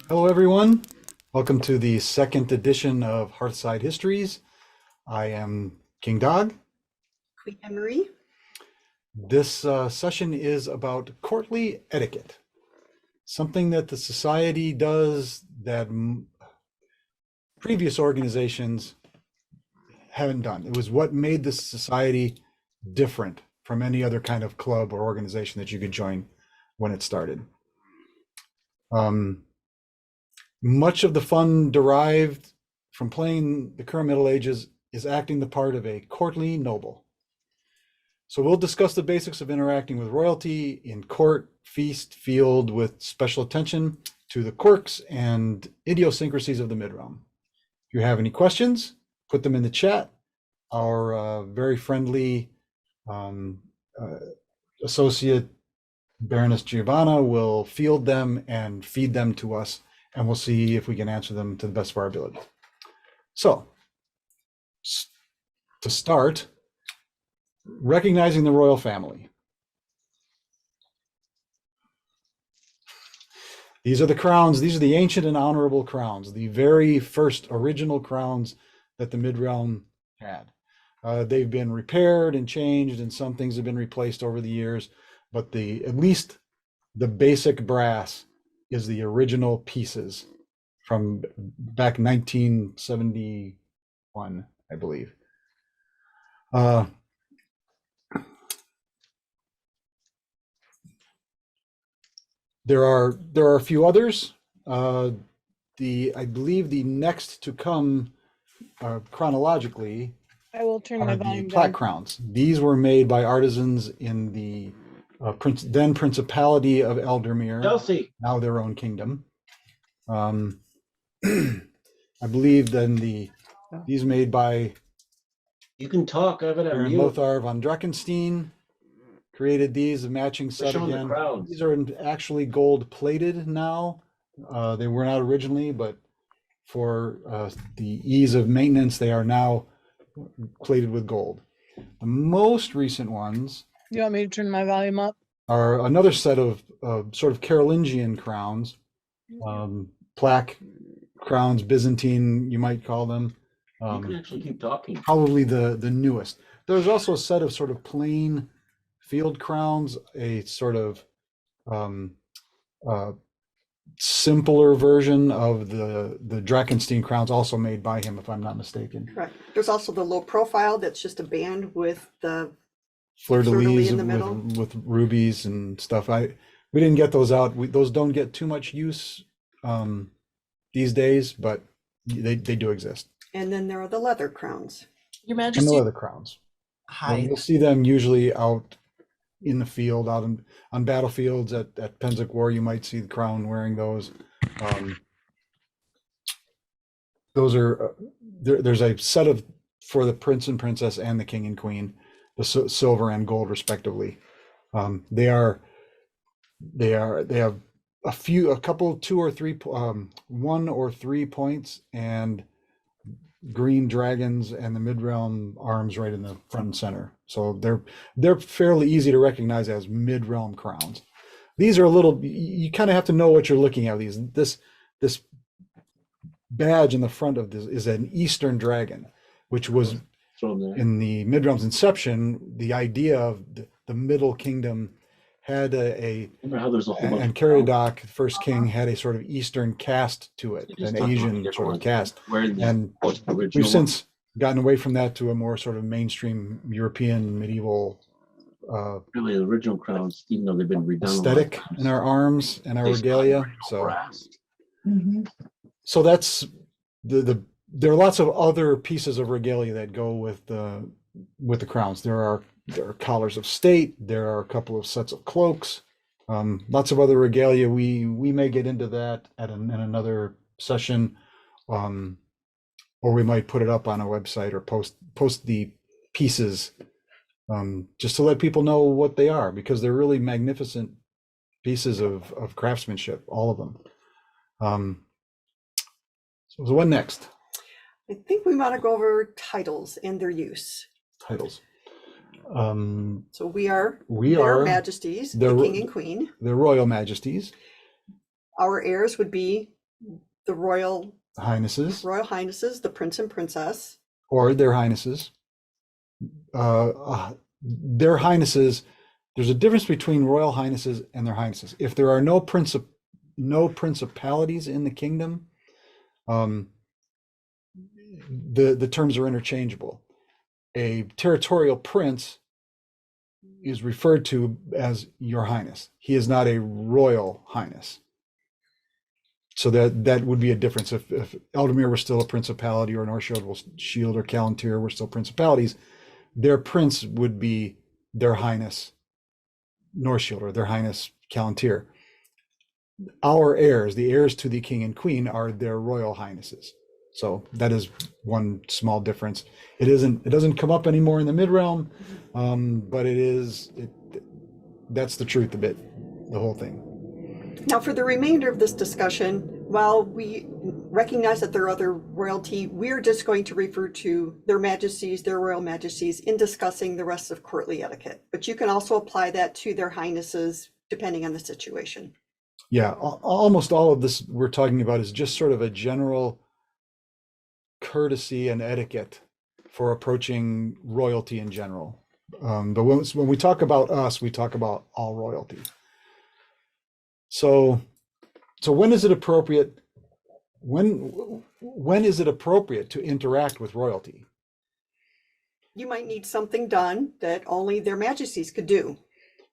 Hello, everyone. Welcome to the second edition of Hearthside Histories. I am King Dog. Queen AnneMarie. This session is about courtly etiquette, something that the society does that previous organizations haven't done. It was what made this society different from any other kind of club or organization that you could join when it started. Much of the fun derived from playing the current Middle Ages is acting the part of a courtly noble. So we'll discuss the basics of interacting with royalty in court, feast, field, with special attention to the quirks and idiosyncrasies of the mid-realm. If you have any questions, put them in the chat. Our very friendly associate, Baroness Giovanna, will field them and feed them to us, and we'll see if we can answer them to the best of our ability. So, to start, recognizing the royal family. These are the crowns. These are the ancient and honorable crowns, the very first original crowns that the mid-realm had. They've been repaired and changed, and some things have been replaced over the years, but at least the basic brass is the original pieces from back 1971, I believe. There are a few others. I believe the next to come chronologically I will turn my are the volume plaque down. crowns. These were made by artisans in the then Principality of Eldermere, Chelsea. now their own kingdom. I believe then these made by You can talk. I have it on Baron mute. Lothar von Dreckenstein created these, a matching set showing the again. crowns. These are actually gold plated now. They were not originally, but for the ease of maintenance, they are now plated with gold. The most recent ones You want me to turn my volume up? are another set of sort of Carolingian crowns, plaque crowns, Byzantine, you might call them. You can actually keep talking. Probably the newest. There's also a set of sort of plain field crowns, a sort of simpler version of the Dreckenstein crowns, also made by him, if I'm not mistaken. Correct. There's also the low profile that's just a band with the Fleur-de-lis in the middle. with rubies and stuff. We didn't get those out. Those don't get too much use these days, but they do exist. And then there are the leather crowns. Your And Majesty, no other crowns. hi. You'll see them usually out in the field, out on battlefields at Pennsic War. You might see the crown wearing those. Those are there's a set of for the prince and princess and the king and queen, the silver and gold respectively. They have a couple, 2 or 3, 1 or 3 points, and green dragons and the mid-realm arms right in the front and center. So they're fairly easy to recognize as mid-realm crowns. These are a little, you kind of have to know what you're looking at. This badge in the front of this is an Eastern dragon, which was in the mid-realm's inception. The idea of the Middle Kingdom had Remember how there's a whole bunch and of Caridoc, the first king, had a sort of Eastern cast to it, an Asian sort of cast. And we've since gotten away from that to a more sort of mainstream European medieval really the original crowns, even though they've been redone aesthetic in our arms and our regalia. So that's there are lots of other pieces of regalia that go with the crowns. There are collars of state. There are a couple of sets of cloaks. Lots of other regalia. We may get into that in another session, or we might put it up on a website or post the pieces, just to let people know what they are, because they're really magnificent pieces of craftsmanship, all of them. So what next? I think we want to go over titles and their use. Titles. So we are We their are majesties, their- the king and queen. the royal majesties. Our heirs would be the royal highnesses, highnesses, the prince and princess. or their highnesses. Their highnesses, there's a difference between royal highnesses and their highnesses. If there are no principalities in the kingdom, the terms are interchangeable. A territorial prince is referred to as Your Highness. He is not a royal highness. So that would be a difference. If Eldemir were still a principality, or Shield or Callantyr were still principalities, their prince would be Their Highness Northshield or Their Highness Callantyr. Our heirs, the heirs to the king and queen, are their royal highnesses. So that is one small difference. It doesn't come up anymore in the mid-realm, but that's the truth of it, the whole thing. Now, for the remainder of this discussion, while we recognize that there are other royalty, we're just going to refer to their majesties, their royal majesties, in discussing the rest of courtly etiquette. But you can also apply that to their highnesses, depending on the situation. Yeah, almost all of this we're talking about is just sort of a general courtesy and etiquette for approaching royalty in general. But when we talk about us, we talk about all royalty. So when is it appropriate? When is it appropriate to interact with royalty? You might need something done that only their majesties could do.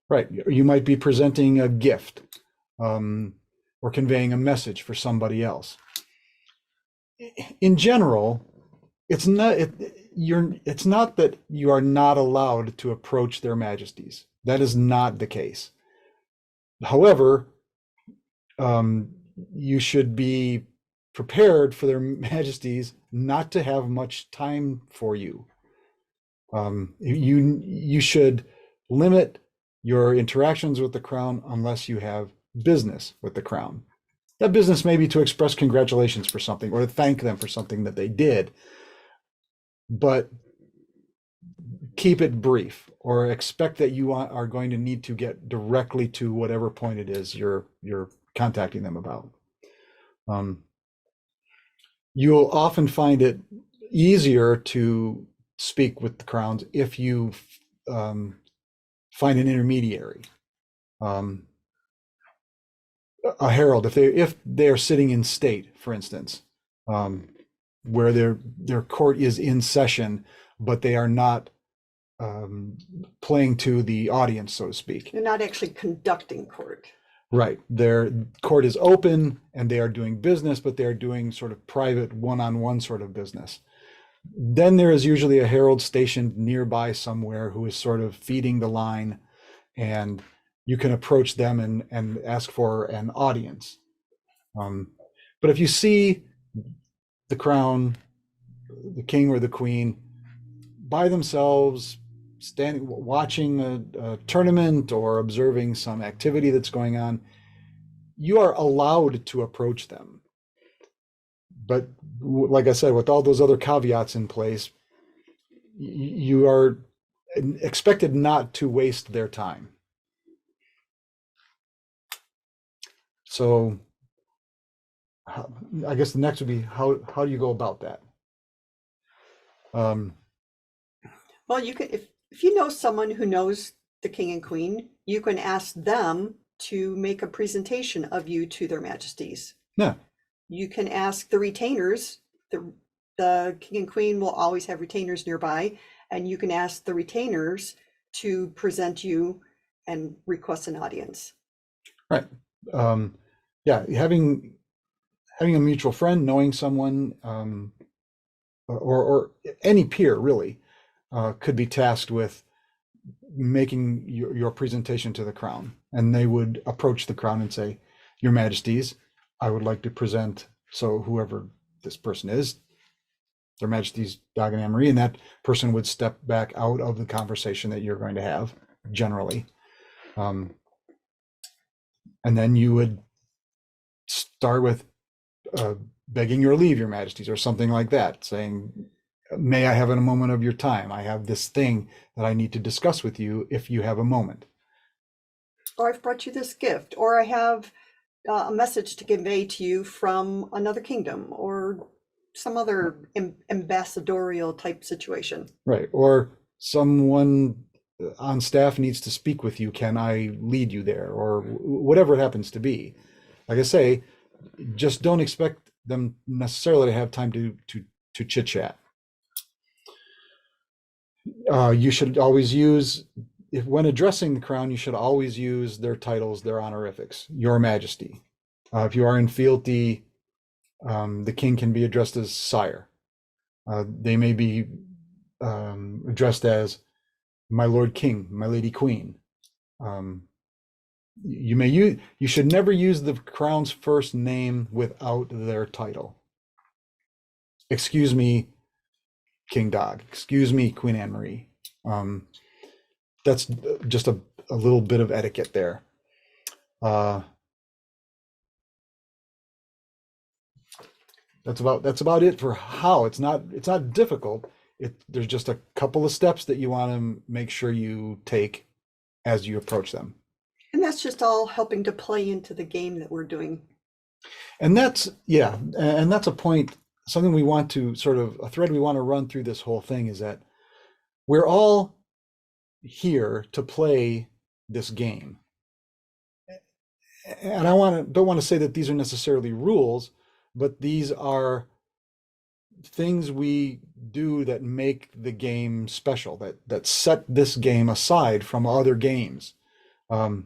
Right. You might be presenting a gift, or conveying a message for somebody else. In general, it's not that you are not allowed to approach their majesties. That is not the case. However, you should be prepared for their majesties not to have much time for you. You should limit your interactions with the crown unless you have business with the crown. That business may be to express congratulations for something or to thank them for something that they did, but keep it brief, or expect that you are going to need to get directly to whatever point it is you're contacting them about. You'll often find it easier to speak with the crowns if you find an intermediary, a herald, if they are sitting in state, for instance, where their court is in session, but they are not playing to the audience, so to speak. They're not actually conducting court. Right. Their court is open and they are doing business, but they're doing sort of private one-on-one sort of business. Then there is usually a herald stationed nearby somewhere who is sort of feeding the line, and you can approach them and ask for an audience. But if you see the crown, the king or the queen, by themselves, standing, watching a tournament or observing some activity that's going on, you are allowed to approach them. But like I said, with all those other caveats in place, you are expected not to waste their time. So I guess the next would be, how do you go about that? Well, you can, if you know someone who knows the king and queen, you can ask them to make a presentation of you to their majesties. Yeah. You can ask the retainers. The king and queen will always have retainers nearby, and you can ask the retainers to present you and request an audience. Right. Yeah, having a mutual friend, knowing someone, or any peer really, could be tasked with making your presentation to the crown, and they would approach the crown and say, "Your Majesties, I would like to present," so whoever this person is, Their Majesty's Dag and AnneMarie, and that person would step back out of the conversation that you're going to have generally. And then you would start with begging your leave, Your Majesties, or something like that, saying, "May I have a moment of your time? I have this thing that I need to discuss with you if you have a moment." Or I've brought you this gift, or I have a message to convey to you from another kingdom or some other ambassadorial type situation. Right. Or someone on staff needs to speak with you. Can I lead you there? Or whatever it happens to be. Like I say, just don't expect them necessarily to have time to chit chat. You should always use, if when addressing the crown, you should always use their titles, their honorifics, Your Majesty. If you are in fealty, the king can be addressed as sire. They may be addressed as my Lord King, my Lady Queen. You should never use the crown's first name without their title. Excuse me, King Dag. Excuse me, Queen AnneMarie. That's just a little bit of etiquette there. That's about it for how. It's not difficult. There's just a couple of steps that you want to make sure you take as you approach them. And that's just all helping to play into the game that we're doing. And that's a point, something we want to sort of, a thread we want to run through this whole thing is that we're all here to play this game. And don't want to say that these are necessarily rules, but these are things we do that make the game special, that set this game aside from other games. I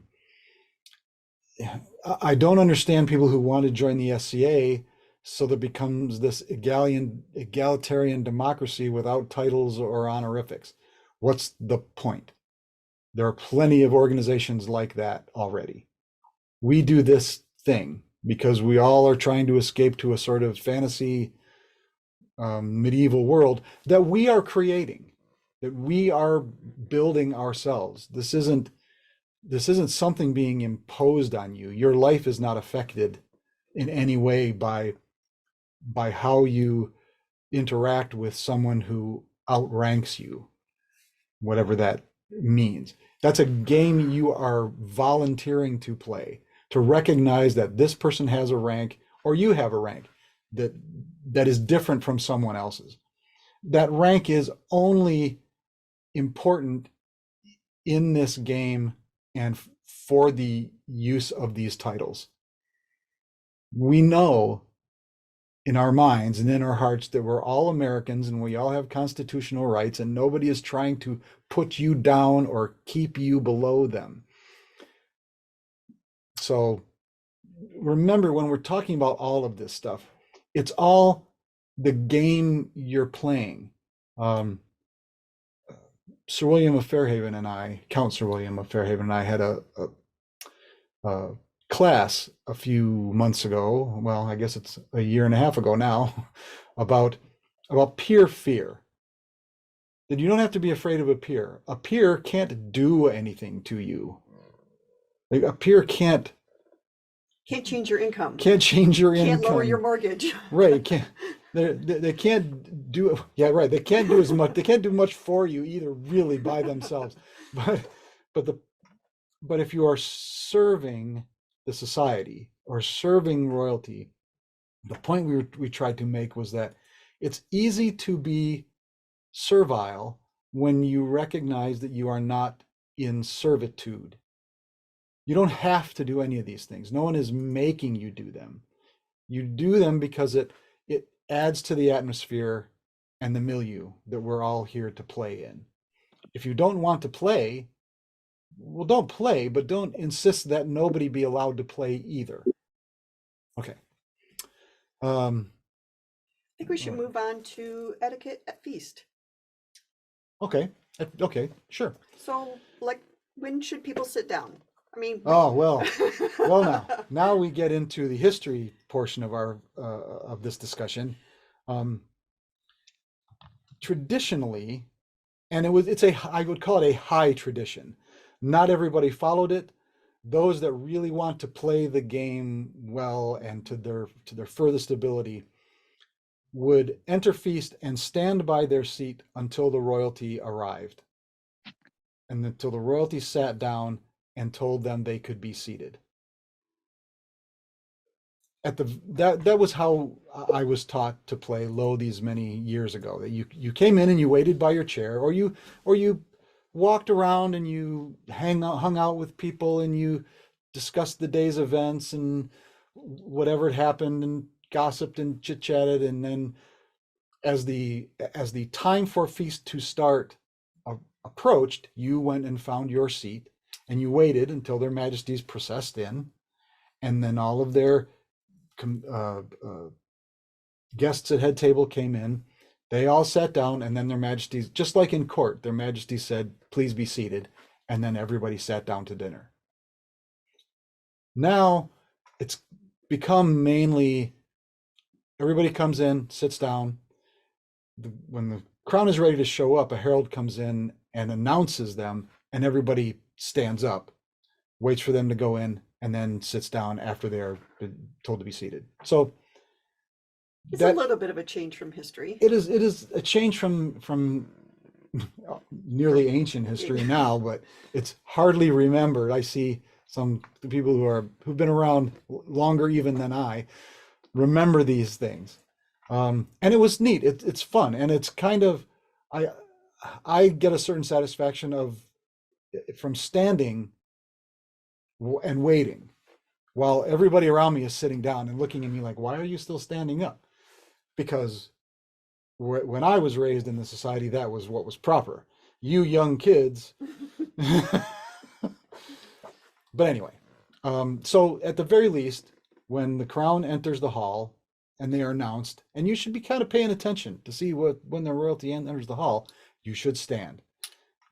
don't understand people who want to join the SCA so there becomes this egalitarian democracy without titles or honorifics. What's the point? There are plenty of organizations like that already. We do this thing because we all are trying to escape to a sort of fantasy medieval world that we are creating, that we are building ourselves. This isn't something being imposed on you. Your life is not affected in any way by how you interact with someone who outranks you, whatever that means. That's a game you are volunteering to play, to recognize that this person has a rank or you have a rank that is different from someone else's. That rank is only important in this game and for the use of these titles. We know in our minds and in our hearts that we're all Americans and we all have constitutional rights and nobody is trying to put you down or keep you below them. So remember, when we're talking about all of this stuff, it's all the game you're playing. Sir William of Fairhaven and I, Count Sir William of Fairhaven and I had a class a few months ago, well, I guess it's a year and a half ago now, about peer fear. That you don't have to be afraid of a peer. A peer can't do anything to you. Like, a peer can't change your income. Can't change your income. Can't lower your mortgage. Right. They can't do, yeah, right. They can't do as much. They can't do much for you either, really, by themselves. But if you are serving the society or serving royalty, the point we tried to make was that it's easy to be servile when you recognize that you are not in servitude. You don't have to do any of these things. No one is making you do them. You do them because it adds to the atmosphere and the milieu that we're all here to play in. If you don't want to play, well, don't play, but don't insist that nobody be allowed to play either. Okay. I think we should move on to etiquette at feast. Okay. Okay. Sure. So, like, when should people sit down? I mean, oh well. Now we get into the history portion of our of this discussion. Traditionally, and I would call it a high tradition. Not everybody followed it. Those that really want to play the game well and to their furthest ability would enter feast and stand by their seat until the royalty arrived, and until the royalty sat down and told them they could be seated. at the that was how I was taught to play Lo these many years ago. That you came in and you waited by your chair, or you walked around and you hung out with people and you discussed the day's events and whatever had happened and gossiped and chit chatted, and then as the time for feast to start approached, you went and found your seat and you waited until their majesties processed in, and then all of their guests at head table came in. They all sat down, and then their majesties, just like in court, their majesties said, "Please be seated," and then everybody sat down to dinner. Now it's become mainly everybody comes in, sits down. When the crown is ready to show up, a herald comes in and announces them, and everybody stands up, waits for them to go in, and then sits down after they're told to be seated. So It's a little bit of a change from history. it is a change from nearly ancient history now, but it's hardly remembered. I see some people who've been around longer even than I remember these things. And it was neat. It's fun, and it's kind of I get a certain satisfaction from standing and waiting while everybody around me is sitting down and looking at me like, "Why are you still standing up?" Because when I was raised in the society, that was what was proper. You young kids. But anyway, so at the very least, when the crown enters the hall and they are announced, and you should be kind of paying attention to see when the royalty enters the hall, you should stand.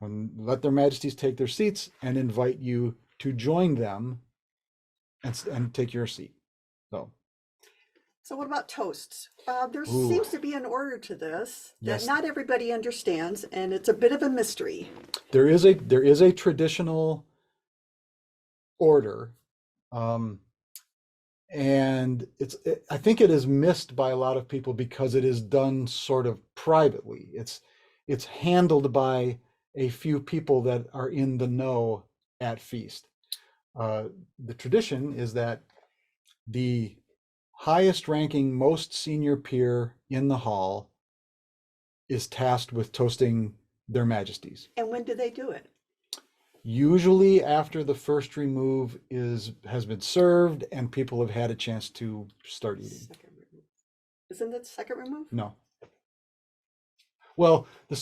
Let their majesties take their seats and invite you to join them and take your seat. So what about toasts? There Ooh. seems to be an order to this that Yes. not everybody understands, and it's a bit of a mystery. There is a traditional order, and I think it is missed by a lot of people because it is done sort of privately. It's handled by a few people that are in the know at feast. The tradition is that the highest ranking, most senior peer in the hall is tasked with toasting their majesties. And when do they do it? Usually after the first remove has been served and people have had a chance to start eating. Second remove. Isn't it second remove? No. Well, the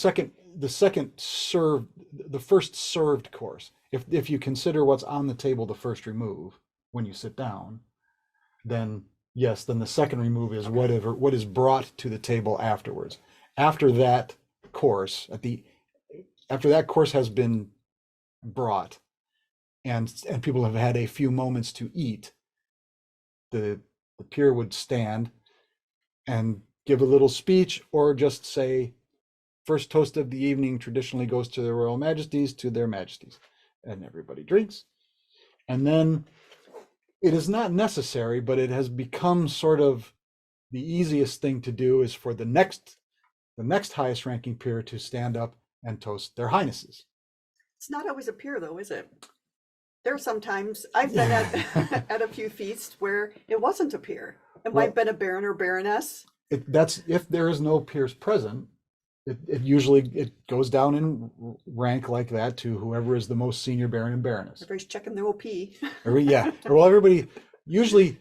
first served course. If you consider what's on the table the first remove when you sit down, then yes, then the second remove is what is brought to the table afterwards. After that course, after that course has been brought and people have had a few moments to eat, the peer would stand and give a little speech or just say, "First toast of the evening traditionally goes to their royal majesties, to their majesties," and everybody drinks. And then it is not necessary, but it has become sort of the easiest thing to do is for the next highest ranking peer to stand up and toast their highnesses. It's not always a peer, though, is it? There are sometimes I've been at a few feasts where it wasn't a peer. It might have been a baron or baroness. That's if there is no peers present. It usually goes down in rank like that to whoever is the most senior baron and baroness. Everybody's checking their OP. Yeah. Well, everybody usually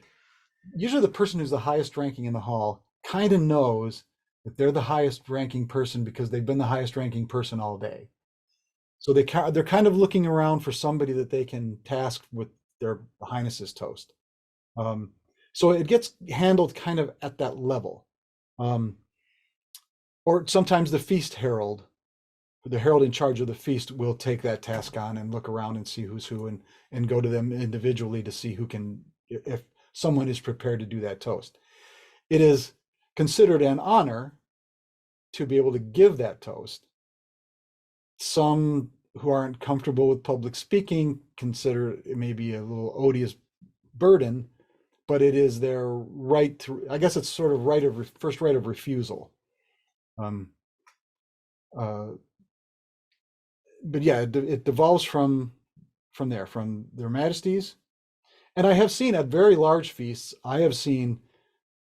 the person who's the highest ranking in the hall kind of knows that they're the highest ranking person because they've been the highest ranking person all day. So they're kind of looking around for somebody that they can task with their highness's toast. So it gets handled kind of at that level. Or sometimes the feast herald, the herald in charge of the feast, will take that task on and look around and see who's who and go to them individually to see who can, if someone is prepared to do that toast. It is considered an honor to be able to give that toast. Some who aren't comfortable with public speaking consider it may be a little odious burden, but it is their right to, I guess it's sort of first right of refusal. But yeah, it devolves from there, from their majesties, And I have seen at very large feasts, I have seen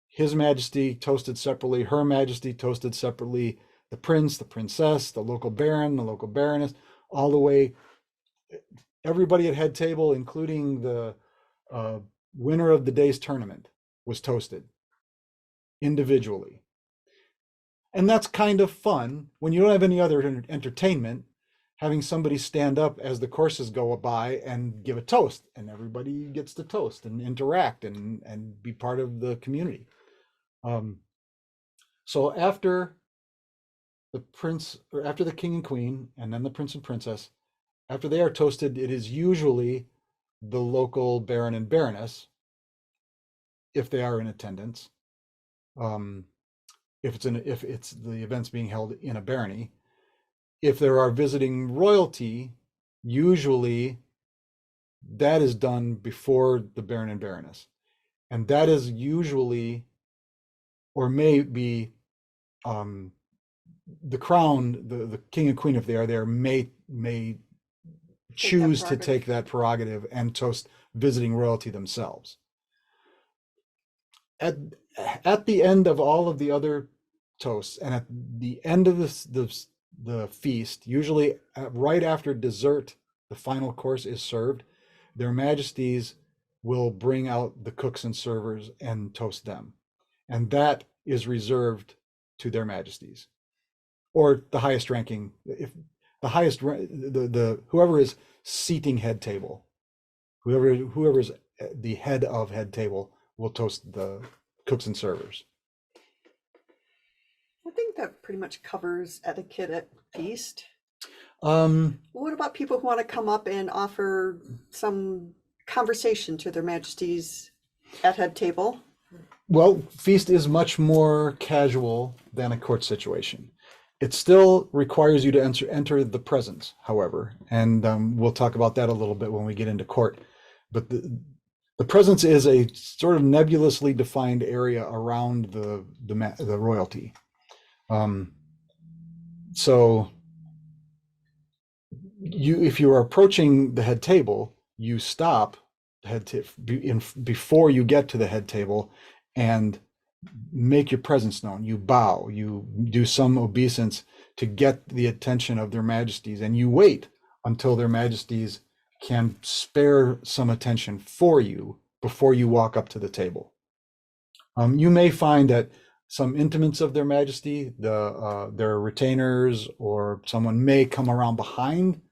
His Majesty toasted separately, Her Majesty toasted separately, the prince, the princess, the local baron, the local baroness, all the way, everybody at head table, including the winner of the day's tournament, was toasted individually. And that's kind of fun when you don't have any other entertainment, having somebody stand up as the courses go by and give a toast, and everybody gets to toast and interact and be part of the community. So after the prince, or after the king and queen, and then the prince and princess, after they are toasted, it is usually the local baron and baroness, if they are in attendance. If it's the event's being held in a barony. If there are visiting royalty, usually that is done before the baron and baroness. And that is usually, or may be, the crown, the king and queen, if they are there, may choose to take that prerogative and toast visiting royalty themselves. At the end of all of the other toasts, and at the end of the feast, usually right after dessert, the final course is served, their majesties will bring out the cooks and servers and toast them. And that is reserved to their majesties, or the highest ranking, if the highest, whoever is seating head table, whoever is the head of head table will toast the cooks and servers. I think that pretty much covers etiquette at feast. Um, What about people who want to come up and offer some conversation to their majesties at head table? Well, feast is much more casual than a court situation. It still requires you to enter the presence, however, and we'll talk about that a little bit when we get into court. But the presence is a sort of nebulously defined area around the royalty. So if you are approaching the head table, you stop before you get to the head table and make your presence known. You bow, you do some obeisance to get the attention of their majesties, and you wait until their majesties can spare some attention for you before you walk up to the table. You may find that some intimates of their majesty, their retainers, or someone may come around behind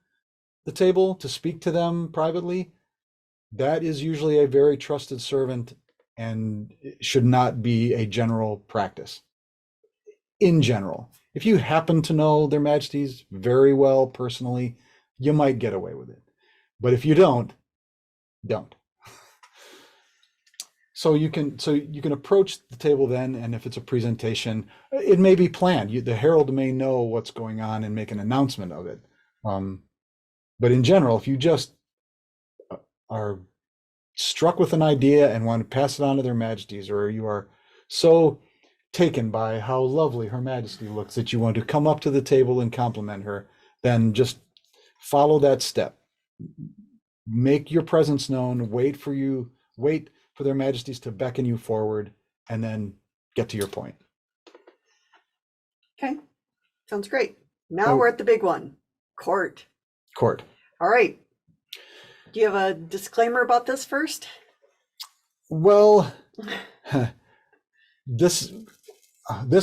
the table to speak to them privately. That is usually a very trusted servant and should not be a general practice. In general, if you happen to know their majesties very well personally, you might get away with it. But if you don't. So you can approach the table then, and if it's a presentation, it may be planned. The herald may know what's going on and make an announcement of it. But in general, if you just are struck with an idea and want to pass it on to their majesties, or you are so taken by how lovely Her Majesty looks that you want to come up to the table and compliment her, then just follow that step. Make your presence known, wait for their majesties to beckon you forward, and then get to your point. Okay, sounds great. Now we're at the big one, court. Court. All right. Do you have a disclaimer about this first? Well, this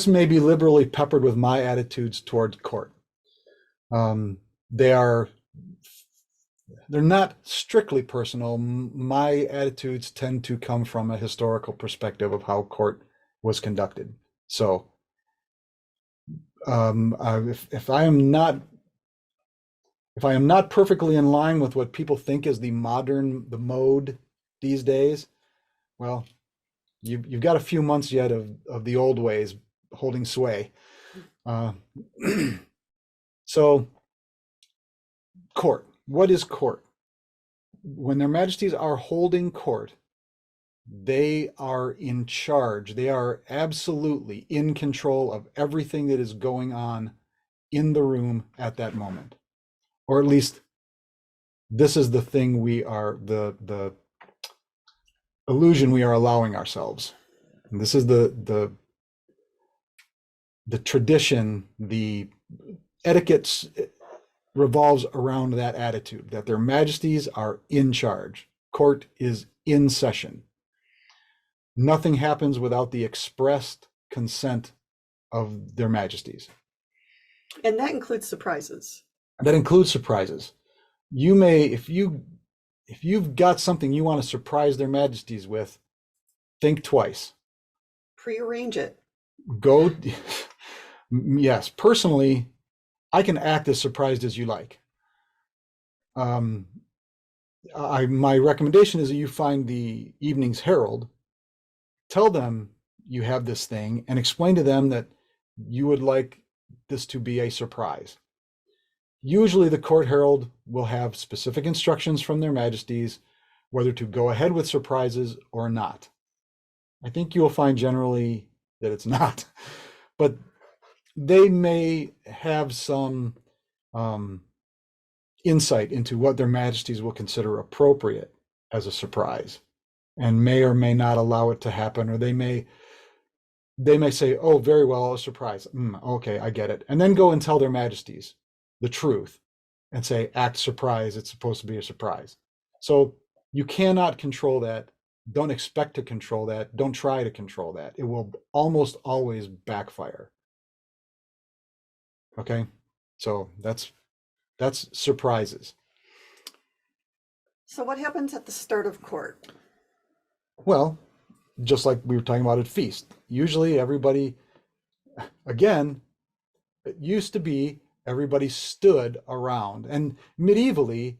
may be liberally peppered with my attitudes toward court. They're not strictly personal. My attitudes tend to come from a historical perspective of how court was conducted. So if I am not perfectly in line with what people think is the mode these days, well, you've got a few months yet of the old ways holding sway. So court. What is court? When their majesties are holding court, they are in charge. They are absolutely in control of everything that is going on in the room at that moment. Or at least this is the thing illusion we are allowing ourselves. And this is the tradition, the etiquette revolves around that attitude that their majesties are in charge. Court is in session. Nothing happens without the expressed consent of their majesties. And that includes surprises. That includes surprises. You may, if you've got something you want to surprise their majesties with, think twice. Prearrange it. Go, yes, personally, I can act as surprised as you like. My recommendation is that you find the Evening's Herald, tell them you have this thing, and explain to them that you would like this to be a surprise. Usually the Court Herald will have specific instructions from their majesties whether to go ahead with surprises or not. I think you'll find generally that it's not, but they may have some insight into what their majesties will consider appropriate as a surprise, and may or may not allow it to happen, or they may say, oh, very well, a surprise. Okay, I get it. And then go and tell their majesties the truth and say, act surprise, it's supposed to be a surprise. So you cannot control that. Don't expect to control that. Don't try to control that. It will almost always backfire. Okay, so that's surprises. So what happens at the start of court? Well, just like we were talking about at feast, usually everybody, again, it used to be everybody stood around, and medievally,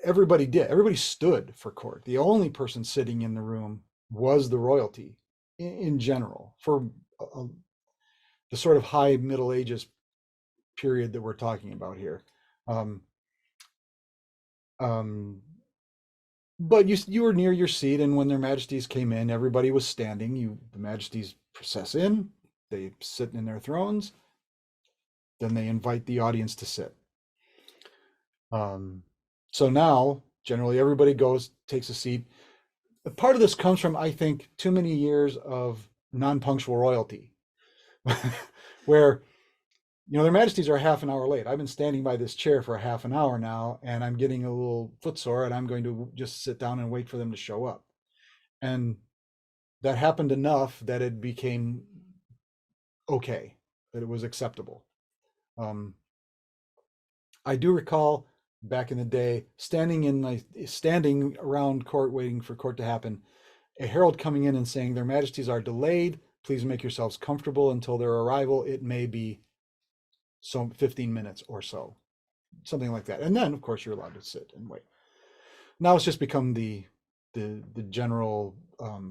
everybody stood for court. The only person sitting in the room was the royalty in general, for the sort of high Middle Ages period that we're talking about here. But you were near your seat, and when their majesties came in, everybody was standing. The majesties process in, they sit in their thrones, then they invite the audience to sit. So now, generally, everybody goes, takes a seat. Part of this comes from, I think, too many years of non-punctual royalty, where their majesties are a half an hour late. I've been standing by this chair for a half an hour now, and I'm getting a little footsore, and I'm going to just sit down and wait for them to show up. And that happened enough that it became okay, that it was acceptable. I do recall back in the day standing around court waiting for court to happen, a herald coming in and saying, their majesties are delayed. Please make yourselves comfortable until their arrival. It may be 15 minutes or so, something like that. And then, of course, you're allowed to sit and wait. Now it's just become the general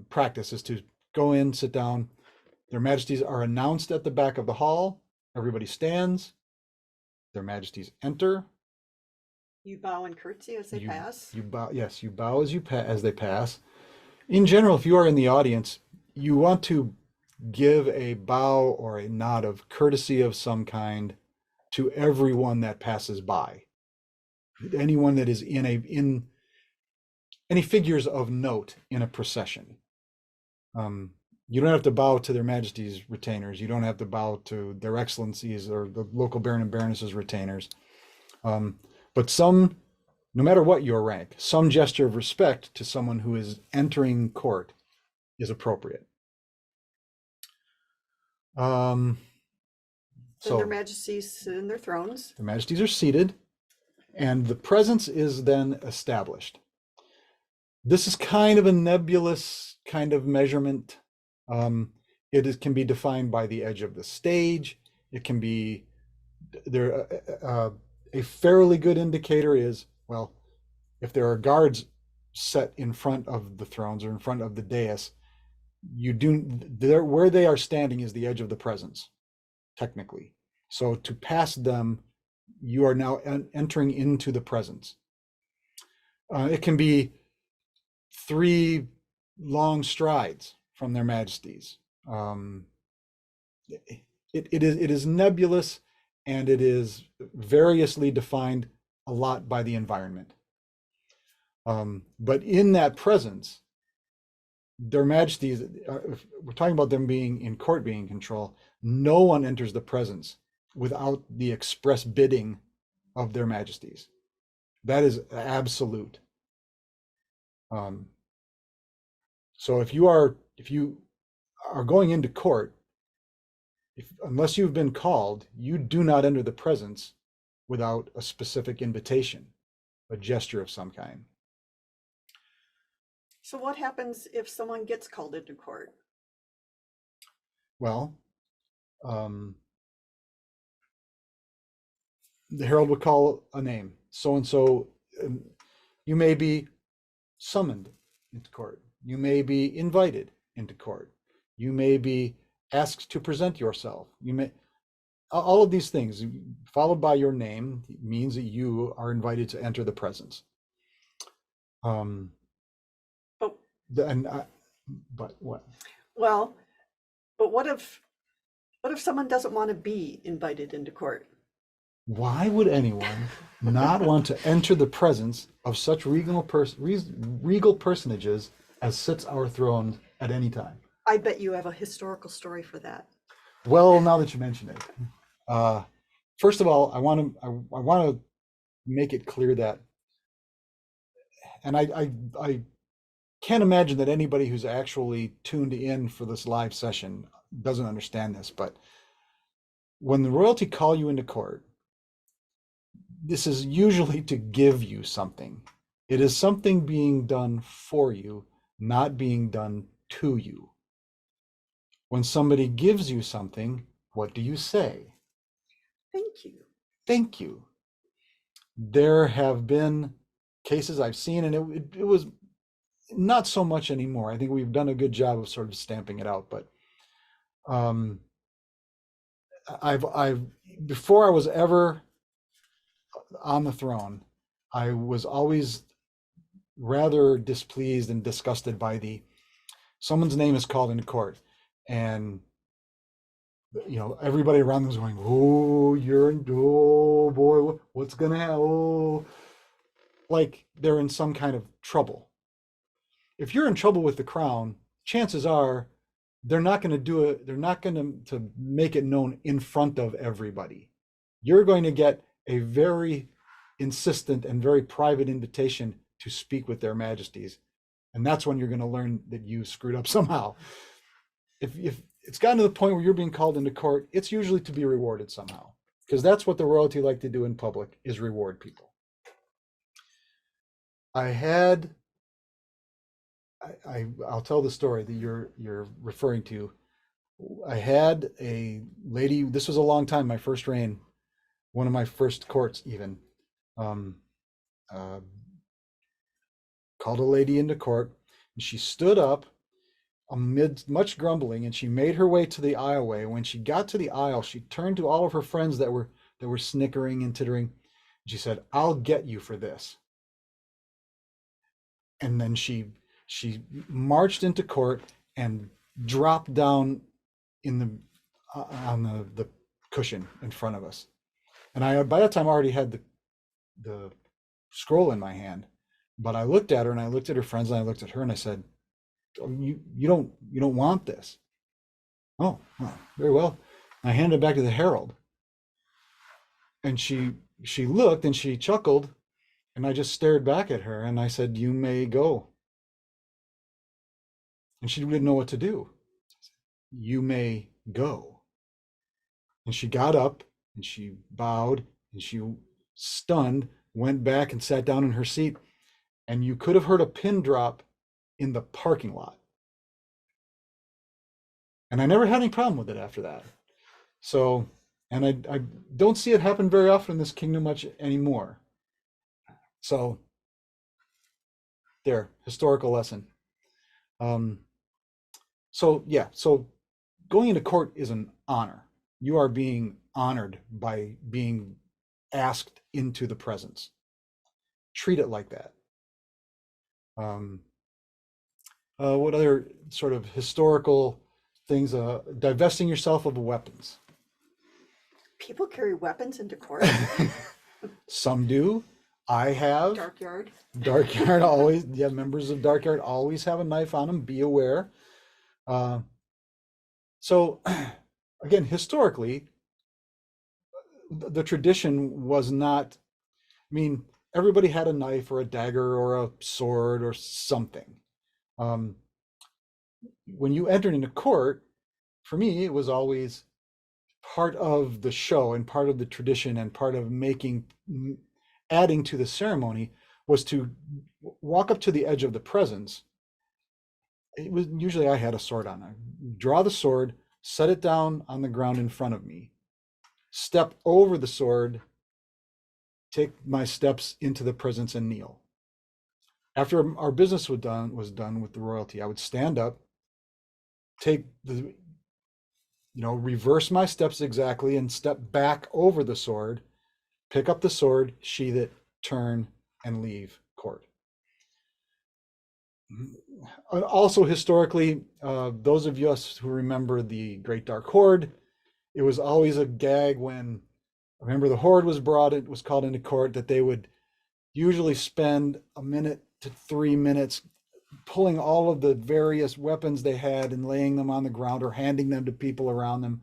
practice is to go in, sit down. Their majesties are announced at the back of the hall. Everybody stands. Their majesties enter. You bow and curtsy as they pass. You bow. Yes, you bow as they pass. In general, if you are in the audience, you want to give a bow or a nod of courtesy of some kind to everyone that passes by. Anyone that is in any figures of note in a procession. You don't have to bow to their majesties' retainers. You don't have to bow to their excellencies or the local baron and baroness's retainers. But no matter what your rank, some gesture of respect to someone who is entering court is appropriate. So their majesties sit in their thrones. The majesties are seated, and the presence is then established. This is kind of a nebulous kind of measurement. It can be defined by the edge of the stage. It can be a fairly good indicator is, well, if there are guards set in front of the thrones or in front of the dais, where they are standing is the edge of the presence, technically. So to pass them, you are now entering into the presence. It can be 3 long strides from their majesties. It is nebulous, and it is variously defined a lot by the environment. But in that presence, Their Majesties, if we're talking about them being in court, being in control, no one enters the presence without the express bidding of their Majesties. That is absolute. So if you are going into court, unless you've been called, you do not enter the presence without a specific invitation, a gesture of some kind. So what happens if someone gets called into court? Well, the herald would call a name, so and so. You may be summoned into court. You may be invited into court. You may be asked to present yourself. You may, all of these things followed by your name means that you are invited to enter the presence. But but what? Well, but what if someone doesn't want to be invited into court? Why would anyone not want to enter the presence of such regal personages as sits our throne at any time? I bet you have a historical story for that. Well, now that you mention it, first of all, I want to make it clear that, and I can't imagine that anybody who's actually tuned in for this live session doesn't understand this, but when the royalty call you into court, this is usually to give you something. It is something being done for you, not being done to you. When somebody gives you something, what do you say? Thank you. Thank you. There have been cases I've seen, and it was not so much anymore. I think we've done a good job of sort of stamping it out, but I've before I was ever on the throne, I was always rather displeased and disgusted by someone's name is called into court, and everybody around them was going, oh boy, what's gonna happen? Oh, like they're in some kind of trouble. If you're in trouble with the crown, chances are they're not going to do it. They're not going to make it known in front of everybody. You're going to get a very insistent and very private invitation to speak with their Majesties. And that's when you're going to learn that you screwed up somehow. If it's gotten to the point where you're being called into court, it's usually to be rewarded somehow, because that's what the royalty like to do in public, is reward people. I'll tell the story that you're referring to. I had a lady, this was a long time, my first reign, one of my first courts even, called a lady into court, and she stood up amid much grumbling, and she made her way to the aisleway. When she got to the aisle, she turned to all of her friends that were snickering and tittering, and she said, "I'll get you for this." And then she marched into court and dropped down on the cushion in front of us. And by that time I already had the scroll in my hand, but I looked at her and I looked at her friends and I looked at her and I said, "Oh, you don't want this." "Oh, well, very well." I handed it back to the herald, and she looked and she chuckled, and I just stared back at her and I said, "You may go." And she didn't know what to do. "You may go." And she got up and she bowed and she, stunned, went back and sat down in her seat. And you could have heard a pin drop in the parking lot. And I never had any problem with it after that. So, and I don't see it happen very often in this kingdom much anymore. So, there, historical lesson. So going into court is an honor. You are being honored by being asked into the presence. Treat it like that. What other sort of historical things? Divesting yourself of weapons. People carry weapons into court. Some do. I have. Dark yard. Dark Yard always, yeah, members of Dark Yard always have a knife on them. Be aware. So, again, historically, the tradition was not, I mean, everybody had a knife or a dagger or a sword or something. When you entered into court, for me, it was always part of the show and part of the tradition and part of adding to the ceremony was to walk up to the edge of the presence. It was usually I had a sword on. I draw the sword, set it down on the ground in front of me, step over the sword, take my steps into the presence and kneel. After our business was done with the royalty, I would stand up, take the, reverse my steps exactly and step back over the sword, pick up the sword, sheath it, turn, and leave court. Also, historically, those of us who remember the Great Dark Horde, it was always a gag when, remember, the Horde was brought, it was called into court, that they would usually spend 1 minute to 3 minutes pulling all of the various weapons they had and laying them on the ground or handing them to people around them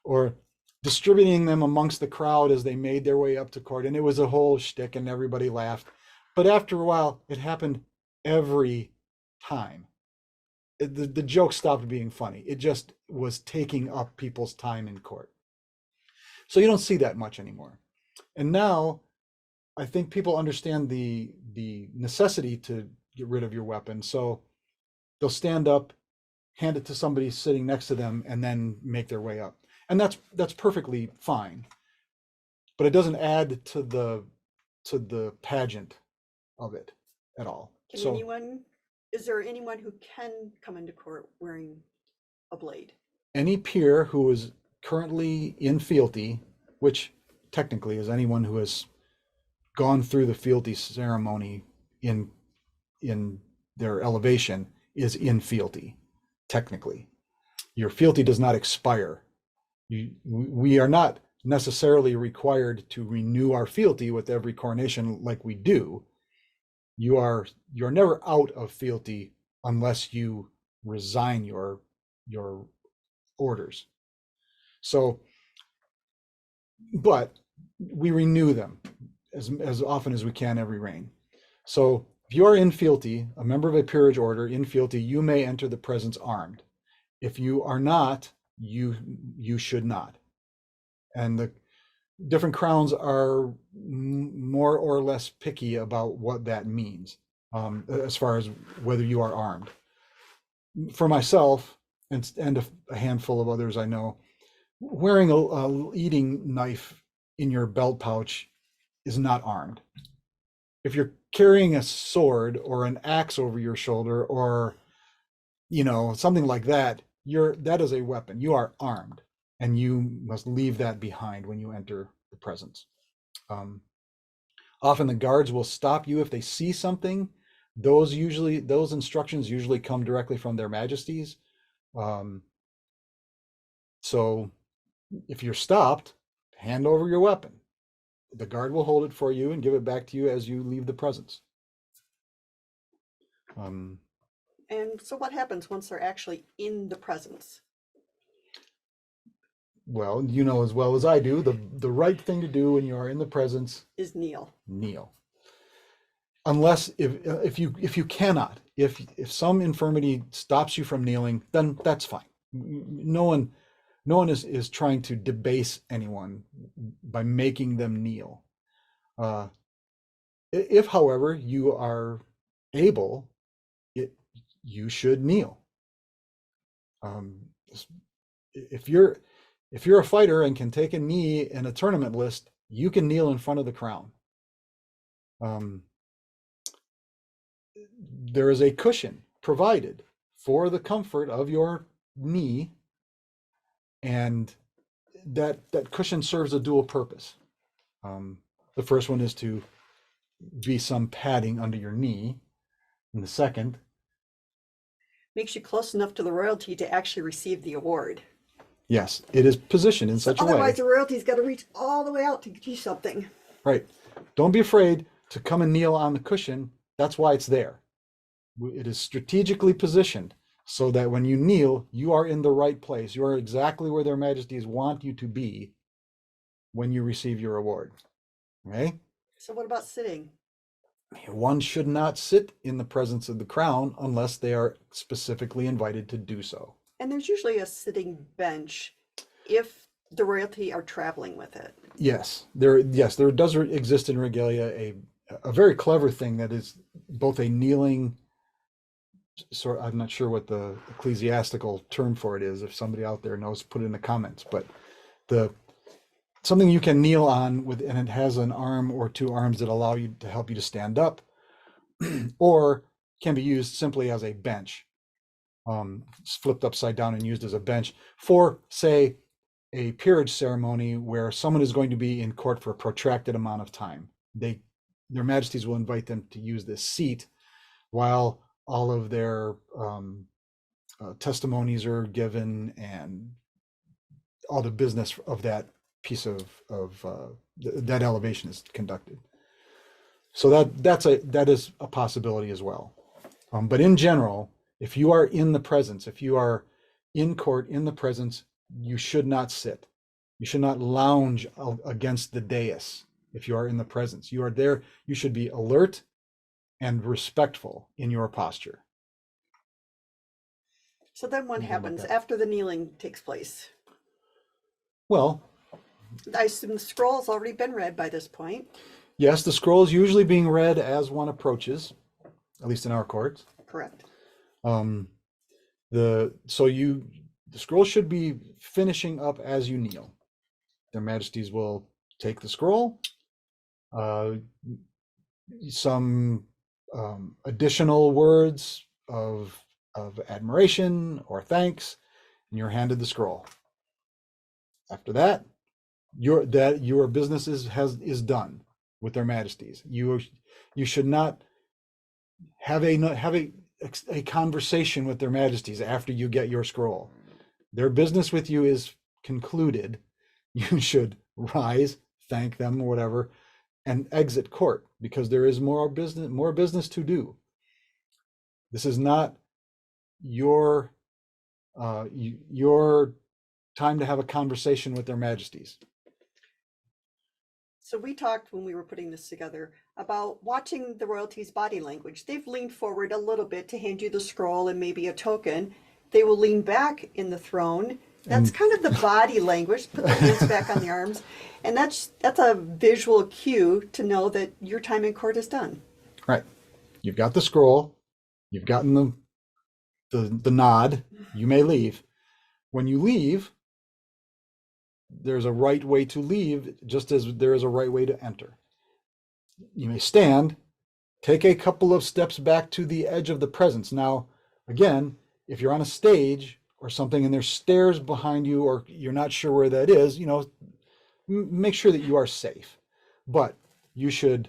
or distributing them amongst the crowd as they made their way up to court. And it was a whole shtick and everybody laughed. But after a while, it happened every time. The joke stopped being funny. It just was taking up people's time in court. So you don't see that much anymore. And now I think people understand the necessity to get rid of your weapon. So they'll stand up, hand it to somebody sitting next to them, and then make their way up. And that's perfectly fine. But it doesn't add to the pageant of it at all. Is there anyone who can come into court wearing a blade? Any peer who is currently in fealty, which technically is anyone who has gone through the fealty ceremony in their elevation, is in fealty, technically. Your fealty does not expire. We are not necessarily required to renew our fealty with every coronation like we do. You're never out of fealty unless you resign your orders. So, but we renew them as often as we can every reign. So if you are in fealty, a member of a peerage order in fealty, you may enter the presence armed. If you are not, you should not. And the different crowns are more or less picky about what that means, as far as whether you are armed. For myself and a handful of others I know, wearing a eating knife in your belt pouch is not armed. If you're carrying a sword or an axe over your shoulder or something like that, that is a weapon. You are armed, and you must leave that behind when you enter the presence. Often the guards will stop you if they see something. Those instructions usually come directly from their majesties. So if you're stopped, hand over your weapon. The guard will hold it for you and give it back to you as you leave the presence. And so what happens once they're actually in the presence? Well, you know as well as I do, the right thing to do when you are in the presence is kneel. Kneel. Unless if you cannot, if some infirmity stops you from kneeling, then that's fine. No one is trying to debase anyone by making them kneel. If, however, you are able, you should kneel. If you're a fighter and can take a knee in a tournament list, you can kneel in front of the crown. There is a cushion provided for the comfort of your knee, and that cushion serves a dual purpose. The first one is to be some padding under your knee, and the second makes you close enough to the royalty to actually receive the award. Yes, it is positioned in such a way. Otherwise, the royalty's got to reach all the way out to get you something. Right. Don't be afraid to come and kneel on the cushion, that's why it's there. It is strategically positioned so that when you kneel, you are in the right place. You are exactly where their majesties want you to be when you receive your award. Okay? So what about sitting? One should not sit in the presence of the crown unless they are specifically invited to do so. And there's usually a sitting bench if the royalty are traveling with it. Yes, there does exist in regalia a very clever thing that is both a kneeling sort. I'm not sure what the ecclesiastical term for it is. If somebody out there knows, put it in the comments. But something you can kneel on with, and it has an arm or two arms that allow you to help you to stand up, or can be used simply as a bench, flipped upside down and used as a bench for, say, a peerage ceremony where someone is going to be in court for a protracted amount of time. Their majesties will invite them to use this seat while all of their testimonies are given and all the business of that piece of that elevation is conducted. So that is a possibility as well. But in general, if you are in the presence, if you are in court in the presence, you should not sit. You should not lounge against the dais. If you are in the presence, you are there. You should be alert and respectful in your posture. So then what Something like happens that. after the kneeling takes place? Well, I assume the scroll's already been read by this point. yes, the scroll is usually being read as one approaches, at least in our courts. Correct. The scroll should be finishing up as you kneel. Their majesties will take the scroll, some additional words of admiration or thanks, and you're handed the scroll. After that, your business is done with their majesties. You should not have a conversation with their majesties after you get your scroll. Their business with you is concluded. You should rise, thank them, or whatever, and exit court, because there is more business to do. This is not your time to have a conversation with their majesties. So we talked when we were putting this together about watching the royalties' body language. They've leaned forward a little bit to hand you the scroll and maybe a token. They will lean back in the throne. That's kind of the body language. Put the hands back on the arms. And that's a visual cue to know that your time in court is done. Right. You've got the scroll. You've gotten the nod. You may leave. When you leave, there's a right way to leave, just as there is a right way to enter. You may stand, take a couple of steps back to the edge of the presence. Now, again, if you're on a stage or something and there's stairs behind you, or you're not sure where that is, make sure that you are safe. But you should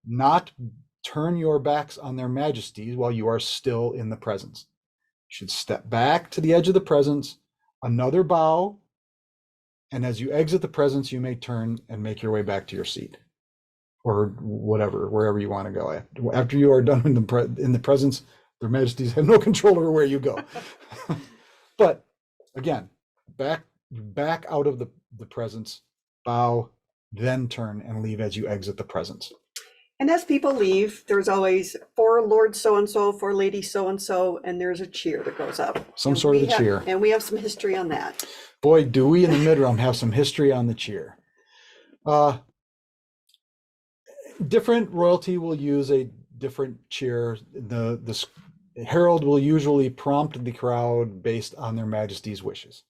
not turn your backs on their majesties while you are still in the presence. You should step back to the edge of the presence, another bow, and as you exit the presence, you may turn and make your way back to your seat, or whatever, wherever you want to go. After you are done in the presence, their majesties have no control over where you go. But again, back out of the presence, bow, then turn and leave as you exit the presence. And as people leave, there's always for Lord so-and-so, for Lady so-and-so, and there's a cheer that goes up. Some sort of a cheer. And we have some history on that. Boy, do we in the mid-realm have some history on the cheer. Different royalty will use a different cheer. The herald will usually prompt the crowd based on their majesty's wishes.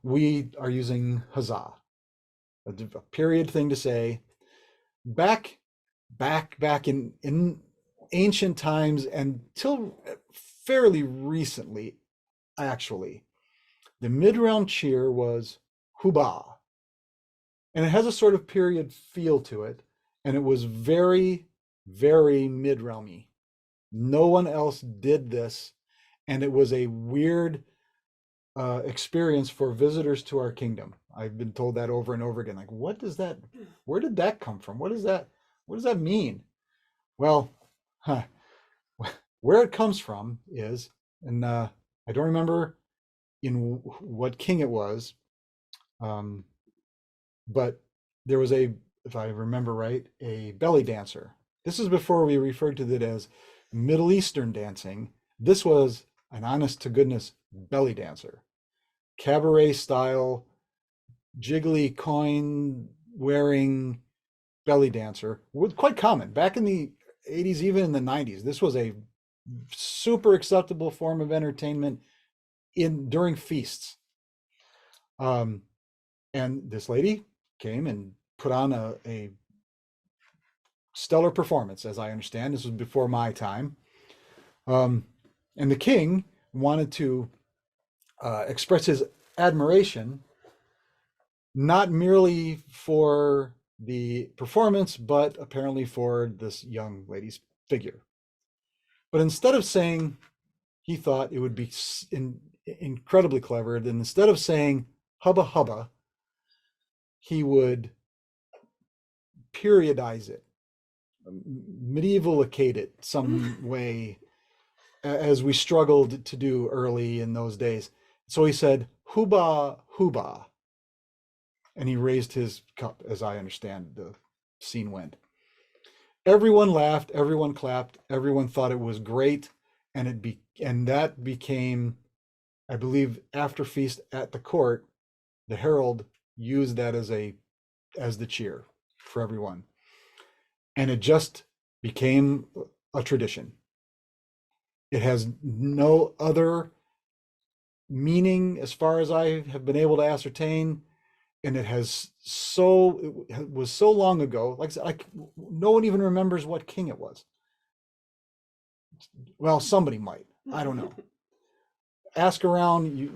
We are using huzzah, a period thing to say. Back in ancient times, and till fairly recently, actually, the mid-realm cheer was hubba. And it has a sort of period feel to it, and it was very, very mid-realmy. No one else did this, and it was a weird experience for visitors to our kingdom. I've been told that over and over again. Like, what does that, where did that come from? What does that mean? Well, where it comes from is, and I don't remember in what king it was, but there was if I remember right, a belly dancer. This is before we referred to it as Middle Eastern dancing. This was an honest to goodness belly dancer, cabaret style, jiggly coin wearing belly dancer. Was quite common back in the 80s, even in the 90s. This was a super acceptable form of entertainment during feasts. And this lady came and put on a stellar performance, as I understand. This was before my time. And the king wanted to express his admiration, not merely for the performance, but apparently for this young lady's figure. But instead of saying, he thought it would be incredibly clever, that instead of saying hubba hubba, he would periodize it, medievalicate it some way, as we struggled to do early in those days. So he said, "Huba, huba," and he raised his cup, as I understand the scene went. Everyone laughed, everyone clapped, everyone thought it was great, and that became, I believe, after feast at the court, the herald used that as the cheer for everyone. And it just became a tradition. It has no other meaning as far as I have been able to ascertain. And it was so long ago, like I said, no one even remembers what king it was. Well, somebody might, I don't know. Ask around,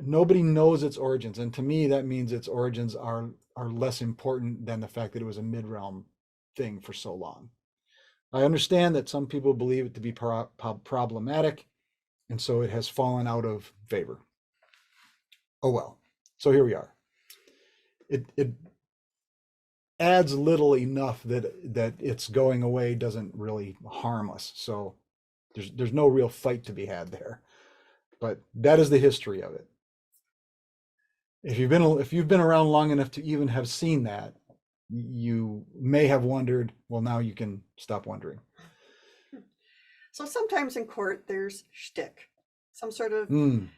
nobody knows its origins. And to me, that means its origins are less important than the fact that it was a mid-realm thing for so long. I understand that some people believe it to be problematic, and so it has fallen out of favor. Oh well. So here we are. It adds little enough that it's going away doesn't really harm us. So there's no real fight to be had there. But that is the history of it. If you've been around long enough to even have seen that, you may have wondered. Well, now you can stop wondering. So sometimes in court, there's shtick, some sort of Mm.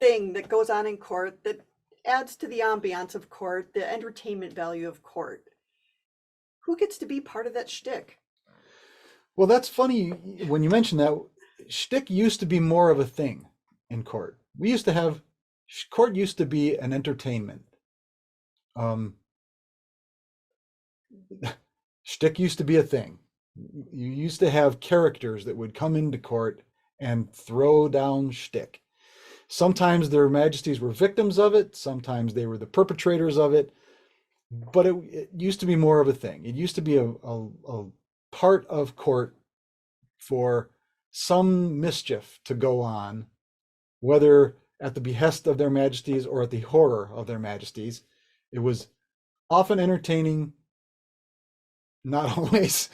thing that goes on in court that adds to the ambiance of court, the entertainment value of court. Who gets to be part of that shtick? Well, that's funny when you mention that. Shtick used to be more of a thing in court. Court used to be an entertainment. Shtick used to be a thing. You used to have characters that would come into court and throw down shtick. Sometimes their majesties were victims of it. Sometimes they were the perpetrators of it. But it used to be more of a thing. It used to be a part of court for some mischief to go on, whether at the behest of their majesties or at the horror of their majesties. It was often entertaining, not always,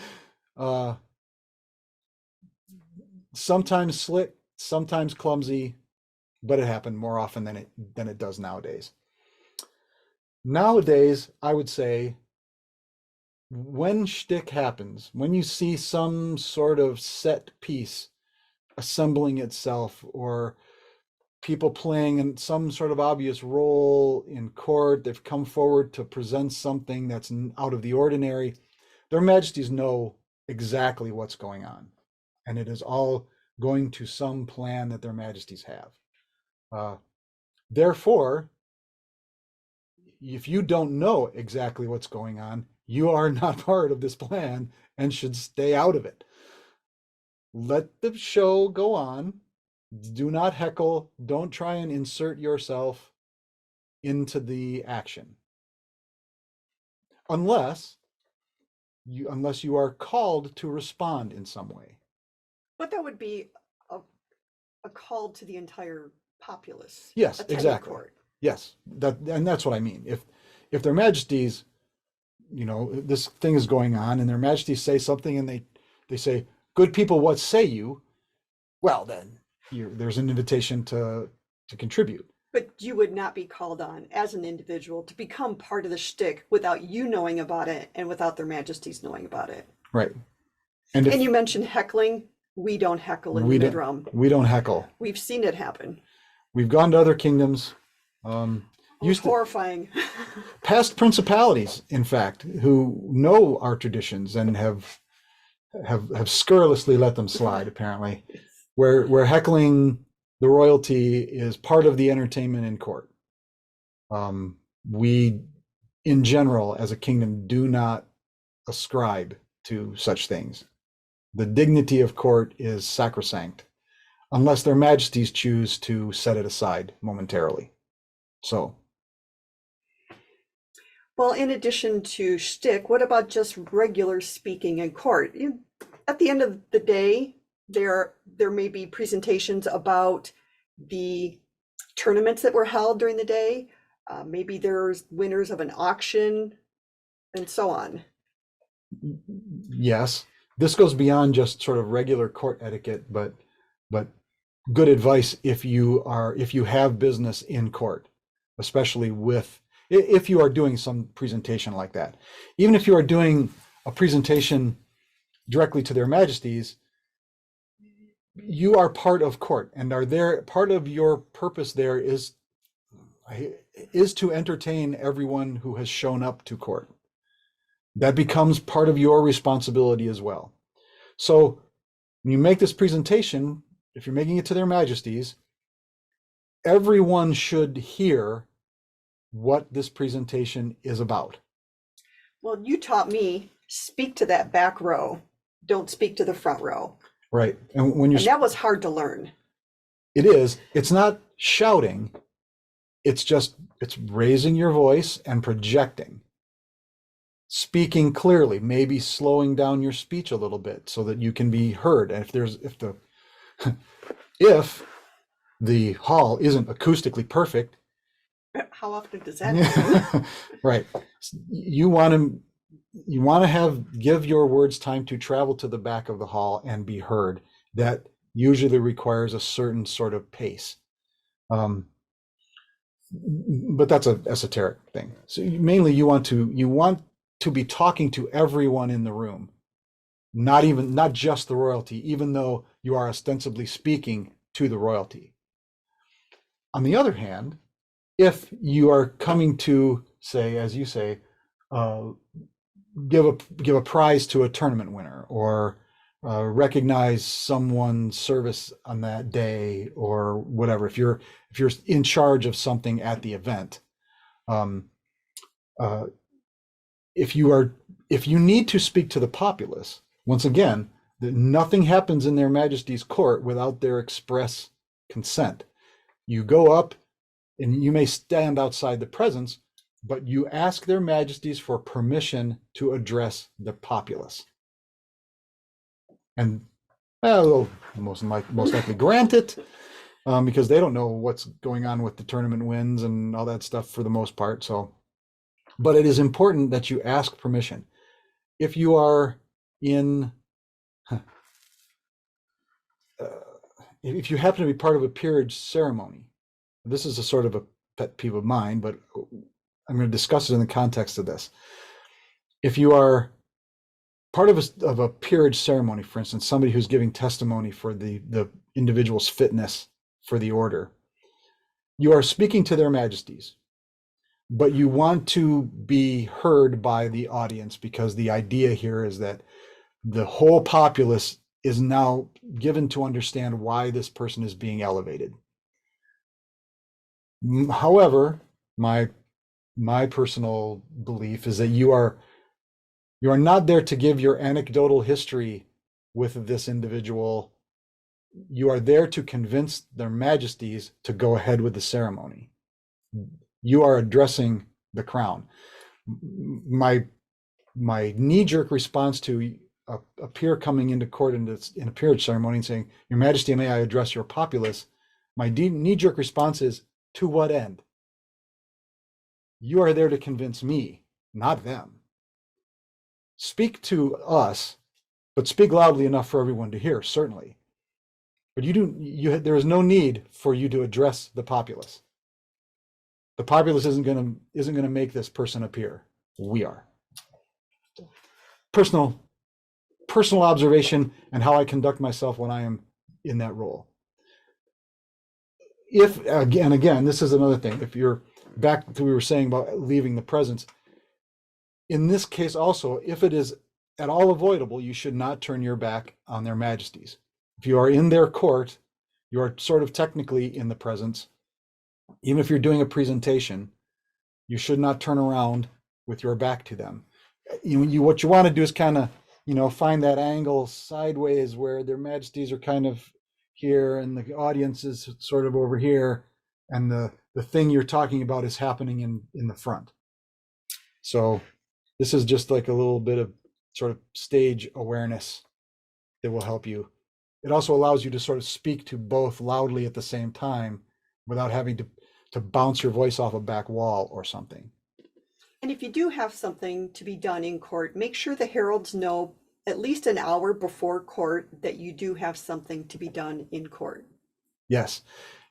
sometimes slick, sometimes clumsy, but it happened more often than it does nowadays. Nowadays, I would say, when shtick happens, when you see some sort of set piece assembling itself, or people playing in some sort of obvious role in court, they've come forward to present something that's out of the ordinary, their majesties know exactly what's going on. And it is all going to some plan that their majesties have. Therefore, if you don't know exactly what's going on, you are not part of this plan and should stay out of it. Let the show go on. Do not heckle. Don't try and insert yourself into the action. Unless you are called to respond in some way. But that would be a call to the entire populace. Yes, attending exactly. court. Yes, and that's what I mean. If their majesties, this thing is going on and their majesties say something and they say, good people, what say you? Well, then there's an invitation to contribute. But you would not be called on as an individual to become part of the shtick without you knowing about it and without their majesties knowing about it. Right. And And you mentioned heckling. We don't heckle in the mid-rum. We don't heckle. We've seen it happen. We've gone to other kingdoms. It's horrifying. Past principalities, in fact, who know our traditions and have scurrilously let them slide, apparently, where heckling the royalty is part of the entertainment in court. We, in general, as a kingdom, do not ascribe to such things. The dignity of court is sacrosanct, unless their majesties choose to set it aside momentarily. So. Well, in addition to shtick, what about just regular speaking in court? At the end of the day, there may be presentations about the tournaments that were held during the day. Maybe there's winners of an auction and so on. Yes, this goes beyond just sort of regular court etiquette, but good advice if you have business in court, especially if you are doing some presentation like that. Even if you are doing a presentation directly to their majesties, you are part of court and are there. Part of your purpose there is to entertain everyone who has shown up to court. That becomes part of your responsibility as well. So when you make this presentation, if you're making it to their majesties, everyone should hear what this presentation is about. Well, you taught me, speak to that back row, don't speak to the front row. Right. And that was hard to learn. It is. It's not shouting. It's raising your voice and projecting. Speaking clearly, maybe slowing down your speech a little bit so that you can be heard. And if the hall isn't acoustically perfect, how often does that happen? Right. You want to give your words time to travel to the back of the hall and be heard. That usually requires a certain sort of pace. But that's an esoteric thing. So mainly you want to be talking to everyone in the room, not just the royalty, even though you are ostensibly speaking to the royalty. On the other hand, if you are coming to, say, as you say, give a prize to a tournament winner, or recognize someone's service on that day, or whatever, if you're in charge of something at the event, if you need to speak to the populace, once again, nothing happens in their majesty's court without their express consent. You go up and you may stand outside the presence, but you ask their majesties for permission to address the populace. And they'll most likely grant it, because they don't know what's going on with the tournament wins and all that stuff for the most part. So, but it is important that you ask permission. If you are if you happen to be part of a peerage ceremony, this is a sort of a pet peeve of mine, but I'm going to discuss it in the context of this. If you are part of a peerage ceremony, for instance, somebody who's giving testimony for the individual's fitness for the order, you are speaking to their majesties, but you want to be heard by the audience, because the idea here is that the whole populace is now given to understand why this person is being elevated. However, my personal belief is that you are not there to give your anecdotal history with this individual. You are there to convince their majesties to go ahead with the ceremony. You are addressing the crown. My knee-jerk response to a peer coming into court in a peerage ceremony and saying, "Your Majesty, may I address your populace?" My knee-jerk response is, to what end? You are there to convince me, not them. Speak to us, but speak loudly enough for everyone to hear, certainly. But there is no need for you to address the populace. The populace isn't going to make this person appear. We are. Personal observation and how I conduct myself when I am in that role. If again, this is another thing. If you're back to what we were saying about leaving the presence, in this case also, if it is at all avoidable, you should not turn your back on their majesties. If you are in their court, you are sort of technically in the presence. Even if you're doing a presentation, you should not turn around with your back to them. What you want to do is kind of, find that angle sideways where their majesties are kind of here and the audience is sort of over here, and the thing you're talking about is happening in the front. So this is just like a little bit of sort of stage awareness that will help you. It also allows you to sort of speak to both loudly at the same time without having to bounce your voice off a back wall or something. And if you do have something to be done in court, make sure the heralds know at least an hour before court that you do have something to be done in court. Yes.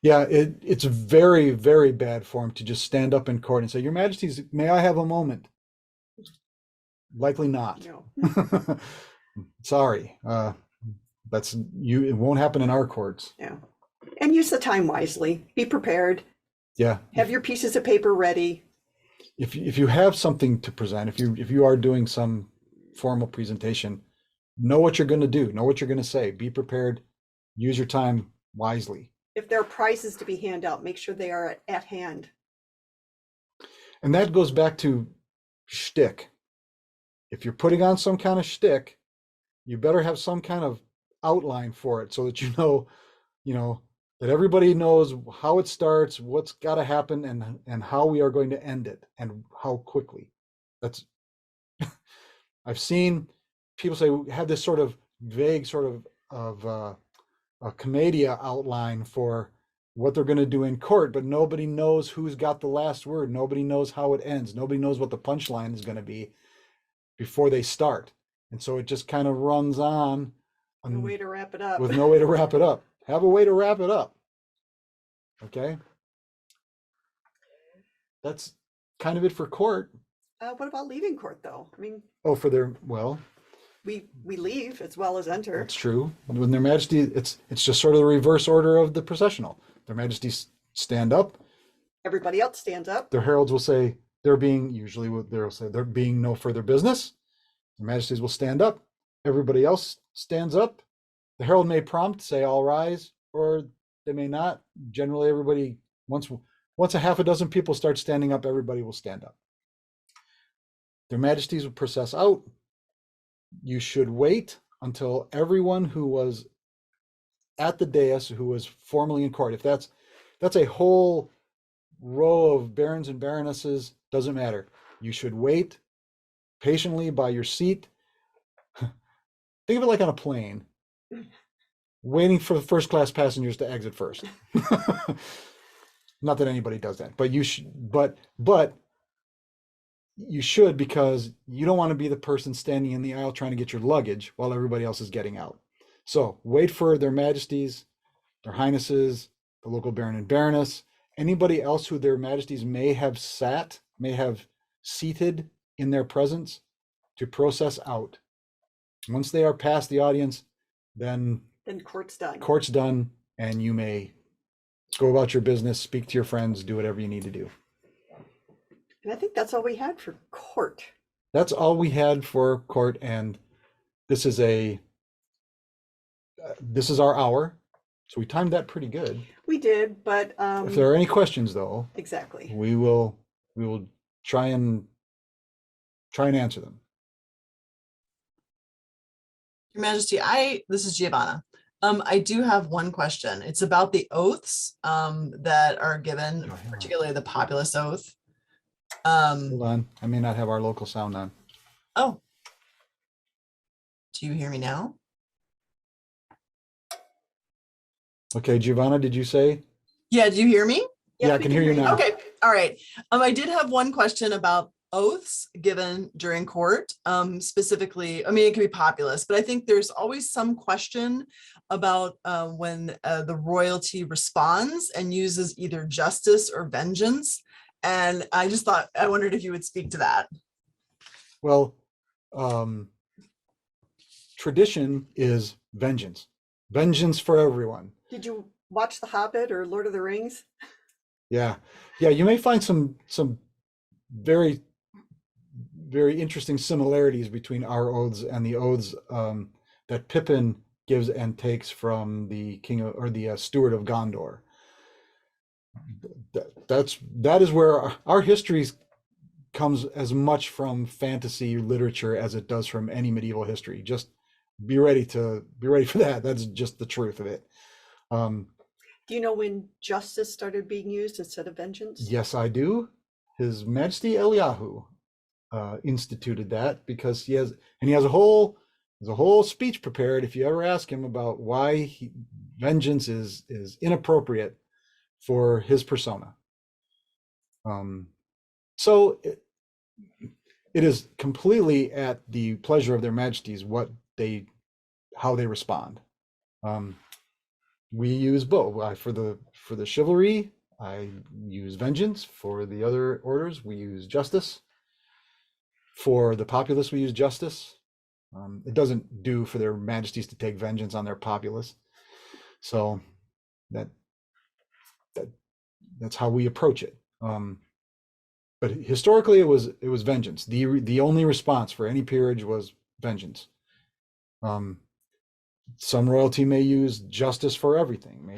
Yeah, it's very, very bad form to just stand up in court and say, Your Majesties, may I have a moment? Likely not. No. Sorry. It won't happen in our courts. Yeah. And use the time wisely. Be prepared. Yeah. Have your pieces of paper ready. If you have something to present, if you are doing some formal presentation, know what you're going to do, know what you're going to say, be prepared, use your time wisely. If there are prizes to be handed out, make sure they are at hand. And that goes back to shtick. If you're putting on some kind of shtick, you better have some kind of outline for it so that you know that everybody knows how it starts, what's got to happen, and how we are going to end it, and how quickly. That's I've seen people say we have this sort of vague sort of a commedia outline for what they're going to do in court, but nobody knows who's got the last word. Nobody knows how it ends. Nobody knows what the punchline is going to be before they start. And so it just kind of runs on. No way to wrap it up. With no way to wrap it up. Have a way to wrap it up. Okay. That's kind of it for court. What about leaving court, though? I mean, we leave as well as enter. That's true. When Their Majesty, it's just sort of the reverse order of the processional. Their Majesties stand up. Everybody else stands up. Their heralds will say they'll say there being no further business. Their Majesties will stand up. Everybody else stands up. The herald may prompt, say all rise, or they may not. Generally, everybody, once a half a dozen people start standing up, everybody will stand up. Their Majesties will process out. You should wait until everyone who was at the dais, who was formally in court, if that's a whole row of barons and baronesses, doesn't matter. You should wait patiently by your seat. Think of it like on a plane, waiting for the first class passengers to exit first. Not that anybody does that, but you should, but you should, because you don't want to be the person standing in the aisle trying to get your luggage while everybody else is getting out. So wait for Their Majesties, Their Highnesses, the local baron and baroness, anybody else who Their Majesties may have seated in their presence, to process out. Once they are past the audience, then court's done. Court's done, and you may go about your business, speak to your friends, do whatever you need to do. And I think that's all we had for court. That's all we had for court, and this is our hour, so we timed that pretty good. We did, but if there are any questions, though, exactly, we will try and answer them. Your Majesty, this is Giovanna. I do have one question. It's about the oaths that are given, particularly the populace oath. Hold on, I may not have our local sound on. Oh, do you hear me now? Okay, Giovanna, did you say Yeah, do you hear me? Yeah, I we can hear you now. Okay, all right. I did have one question about oaths given during court. Specifically, I mean, it can be populist, but I think there's always some question about when the royalty responds and uses either justice or vengeance. And I wondered if you would speak to that. Well, tradition is vengeance. Vengeance for everyone. Did you watch The Hobbit or Lord of the Rings? Yeah. Yeah, you may find some very, very interesting similarities between our oaths and the oaths that Pippin gives and takes from the the steward of Gondor. That is where our history comes as much from fantasy literature as it does from any medieval history. Just be ready for that. That's just the truth of it. Do you know when justice started being used instead of vengeance? Yes, I do. His Majesty Eliyahu instituted that because he has a whole speech prepared. If you ever ask him about why vengeance is inappropriate for his persona. So it is completely at the pleasure of their majesties how they respond. We use both. For the chivalry, I use vengeance. For the other orders, we use justice. For the populace, we use justice. It doesn't do for their majesties to take vengeance on their populace. So that's how we approach it. But historically, it was vengeance. The only response for any peerage was vengeance. Some royalty may use justice for everything.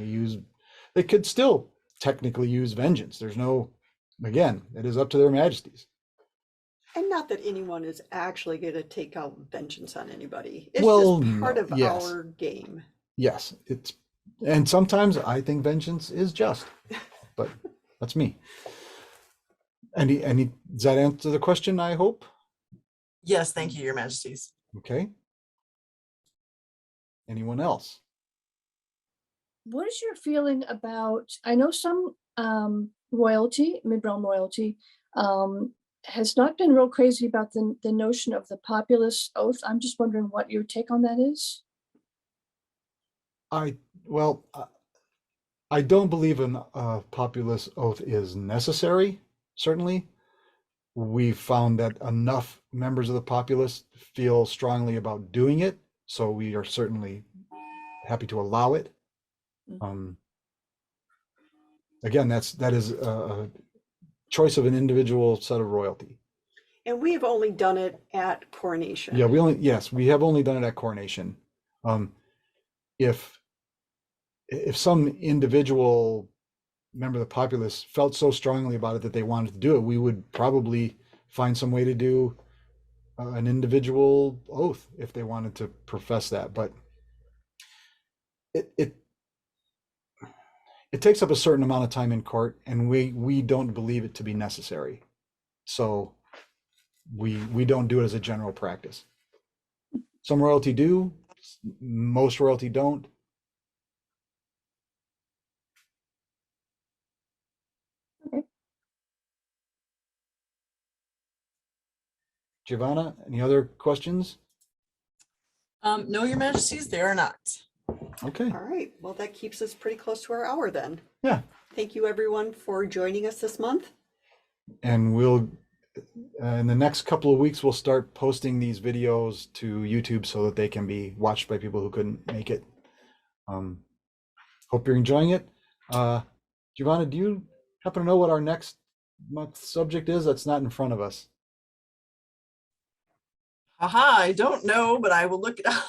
They could still technically use vengeance. Again, it is up to their majesties. And not that anyone is actually going to take out vengeance on anybody. It's Well, just part of yes. our game. Yes, and sometimes I think vengeance is just, but that's me. Any does that answer the question, I hope? Yes, thank you, Your Majesties. Okay. Anyone else? What is your feeling about, I know some royalty, mid-realm royalty, has not been real crazy about the notion of the populist oath. I'm just wondering what your take on that is. I don't believe a populist oath is necessary. Certainly, we've found that enough members of the populace feel strongly about doing it, so we are certainly happy to allow it. Again, that is a choice of an individual set of royalty. And we've only done it at coronation. Yeah, we have only done it at coronation. If some individual member of the populace felt so strongly about it that they wanted to do it, we would probably find some way to do an individual oath if they wanted to profess that. But it takes up a certain amount of time in court, and we don't believe it to be necessary. So we don't do it as a general practice. Some royalty do, most royalty don't. Okay. Giovanna, any other questions? No, Your Majesties, there are not. Okay. All right. Well, that keeps us pretty close to our hour then. Yeah. Thank you, everyone, for joining us this month. And we'll, in the next couple of weeks, we'll start posting these videos to YouTube so that they can be watched by people who couldn't make it. Hope you're enjoying it. Giovanna, do you happen to know what our next month's subject is? That's not in front of us. Haha, I don't know, but I will look it up.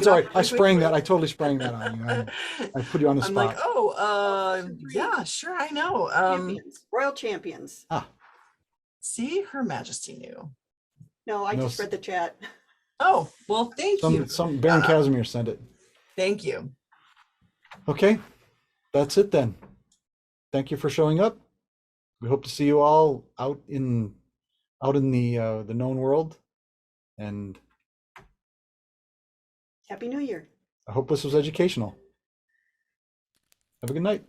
Sorry, I totally sprang that on you. I put you on the I'm spot. like, oh, yeah, sure, I know. Champions, royal champions. See, Her Majesty knew. No, I No, just read the chat. Oh, well, thank you. Some Baron Casimir sent it. Thank you. Okay, that's it then. Thank you for showing up. We hope to see you all out in the known world. And Happy New Year. I hope this was educational. Have a good night.